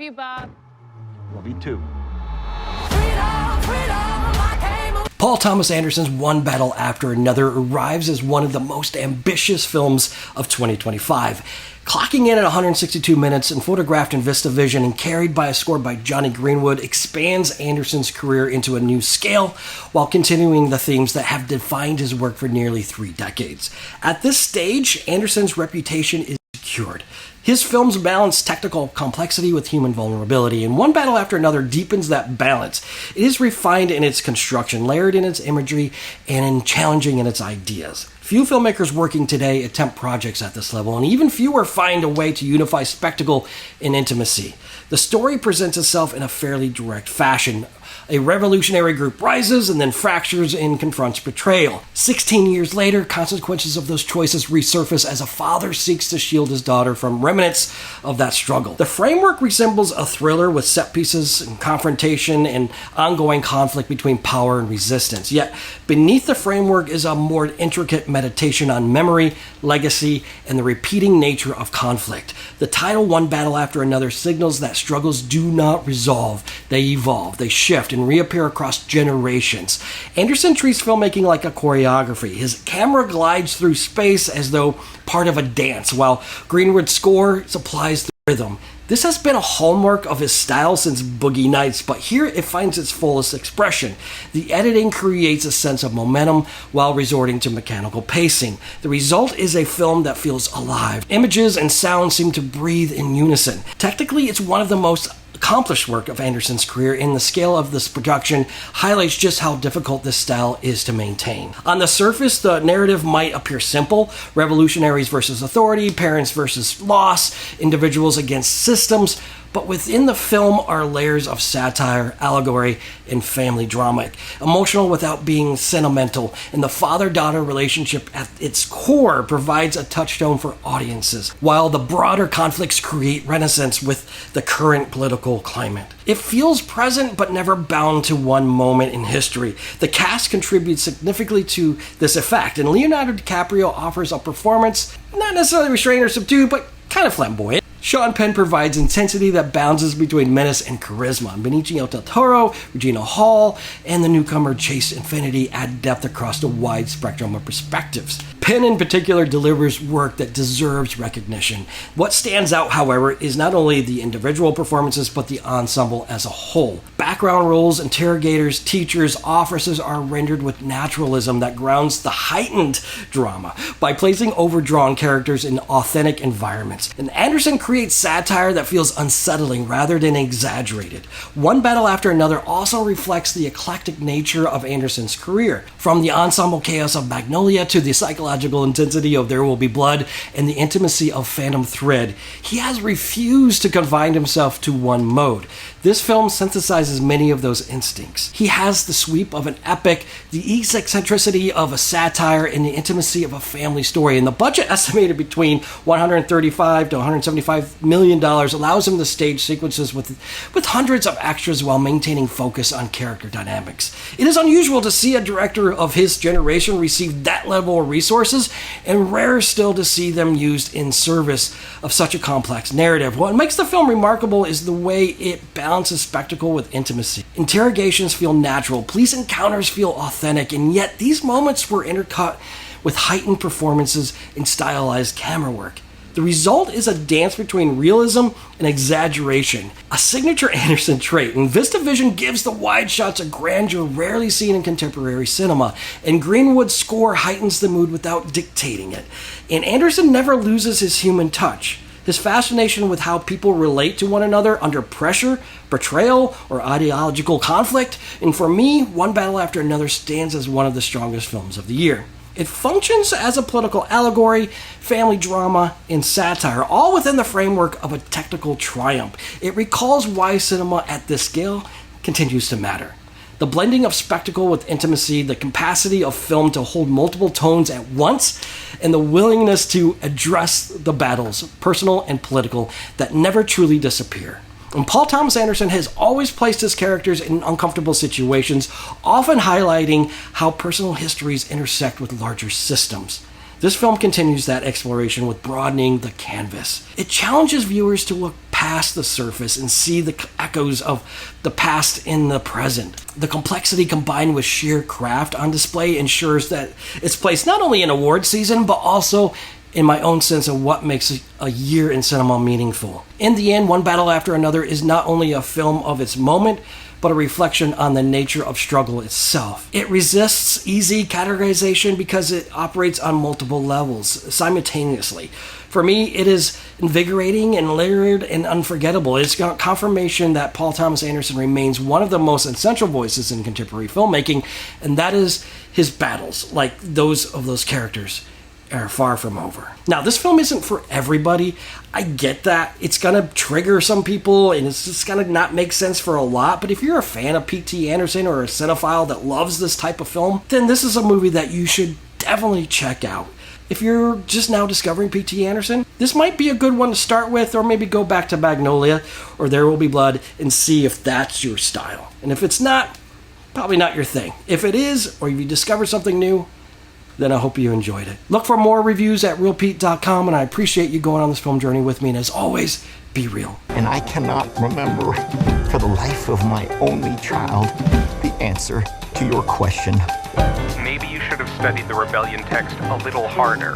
Love you, Bob. Love you too. Paul Thomas Anderson's One Battle After Another arrives as one of the most ambitious films of 2025. Clocking in at 162 minutes and photographed in VistaVision and carried by a score by Jonny Greenwood, expands Anderson's career into a new scale while continuing the themes that have defined his work for nearly 3 decades. At this stage, Anderson's reputation is secured. His films balance technical complexity with human vulnerability, and One Battle After Another deepens that balance. It is refined in its construction, layered in its imagery, and challenging in its ideas. Few filmmakers working today attempt projects at this level, and even fewer find a way to unify spectacle and intimacy. The story presents itself in a fairly direct fashion. A revolutionary group rises and then fractures and confronts betrayal. 16 years later, consequences of those choices resurface as a father seeks to shield his daughter from remnants of that struggle. The framework resembles a thriller with set pieces and confrontation and ongoing conflict between power and resistance. Yet, beneath the framework is a more intricate meditation on memory, legacy, and the repeating nature of conflict. The title, One Battle After Another, signals that struggles do not resolve. They evolve, they shift, and reappear across generations. Anderson treats filmmaking like a choreography. His camera glides through space as though part of a dance, while Greenwood's score supplies the rhythm. This has been a hallmark of his style since Boogie Nights, but here it finds its fullest expression. The editing creates a sense of momentum while resorting to mechanical pacing. The result is a film that feels alive. Images and sound seem to breathe in unison. Technically, it's one of the most accomplished work of Anderson's career, and the scale of this production highlights just how difficult this style is to maintain. On the surface, the narrative might appear simple: revolutionaries versus authority, parents versus loss, individuals against systems. But within the film are layers of satire, allegory, and family drama. Emotional without being sentimental, and the father-daughter relationship at its core provides a touchstone for audiences, while the broader conflicts create resonance with the current political climate. It feels present but never bound to one moment in history. The cast contributes significantly to this effect, and Leonardo DiCaprio offers a performance not necessarily restrained or subdued, but kind of flamboyant. Sean Penn provides intensity that bounces between menace and charisma. Benicio del Toro, Regina Hall, and the newcomer Chase Infinity add depth across a wide spectrum of perspectives. Penn in particular delivers work that deserves recognition. What stands out, however, is not only the individual performances, but the ensemble as a whole. Background roles, interrogators, teachers, officers are rendered with naturalism that grounds the heightened drama by placing overdrawn characters in authentic environments. And Anderson creates satire that feels unsettling rather than exaggerated. One Battle After Another also reflects the eclectic nature of Anderson's career. From the ensemble chaos of Magnolia to the psychological intensity of There Will Be Blood and the intimacy of Phantom Thread, he has refused to confine himself to one mode. This film synthesizes many of those instincts. He has the sweep of an epic, the eccentricity of a satire, and the intimacy of a family story. And the budget, estimated between $135 to $175 million, allows him to stage sequences with hundreds of extras while maintaining focus on character dynamics. It is unusual to see a director of his generation receive that level of resources, and rare still to see them used in service of such a complex narrative. What makes the film remarkable is the way it balances spectacle with intimacy. Interrogations feel natural, police encounters feel authentic, and yet these moments were intercut with heightened performances and stylized camera work. The result is a dance between realism and exaggeration, a signature Anderson trait, and VistaVision gives the wide shots a grandeur rarely seen in contemporary cinema, and Greenwood's score heightens the mood without dictating it. And Anderson never loses his human touch. His fascination with how people relate to one another under pressure, betrayal, or ideological conflict, and for me, One Battle After Another stands as one of the strongest films of the year. It functions as a political allegory, family drama, and satire, all within the framework of a technical triumph. It recalls why cinema at this scale continues to matter. The blending of spectacle with intimacy, the capacity of film to hold multiple tones at once, and the willingness to address the battles, personal and political, that never truly disappear. And Paul Thomas Anderson has always placed his characters in uncomfortable situations, often highlighting how personal histories intersect with larger systems. This film continues that exploration with broadening the canvas. It challenges viewers to look past past the surface and see the echoes of the past in the present. The complexity combined with sheer craft on display ensures that it's placed not only in award season, but also in my own sense of what makes a year in cinema meaningful. In the end, One Battle After Another is not only a film of its moment, but a reflection on the nature of struggle itself. It resists easy categorization because it operates on multiple levels simultaneously. For me, it is invigorating and layered and unforgettable. It's got confirmation that Paul Thomas Anderson remains one of the most essential voices in contemporary filmmaking, and that is his battles, like those of those characters, are far from over. Now, this film isn't for everybody. I get that. It's gonna trigger some people, and it's just gonna not make sense for a lot, but if you're a fan of P.T. Anderson or a cinephile that loves this type of film, then this is a movie that you should definitely check out. If you're just now discovering P.T. Anderson, this might be a good one to start with, or maybe go back to Magnolia or There Will Be Blood and see if that's your style. And if it's not, probably not your thing. If it is, or if you discover something new, then I hope you enjoyed it. Look for more reviews at realpete.com, and I appreciate you going on this film journey with me, and as always, be real. And I cannot remember, for the life of my only child, the answer to your question. Maybe you should have studied the Rebellion text a little harder.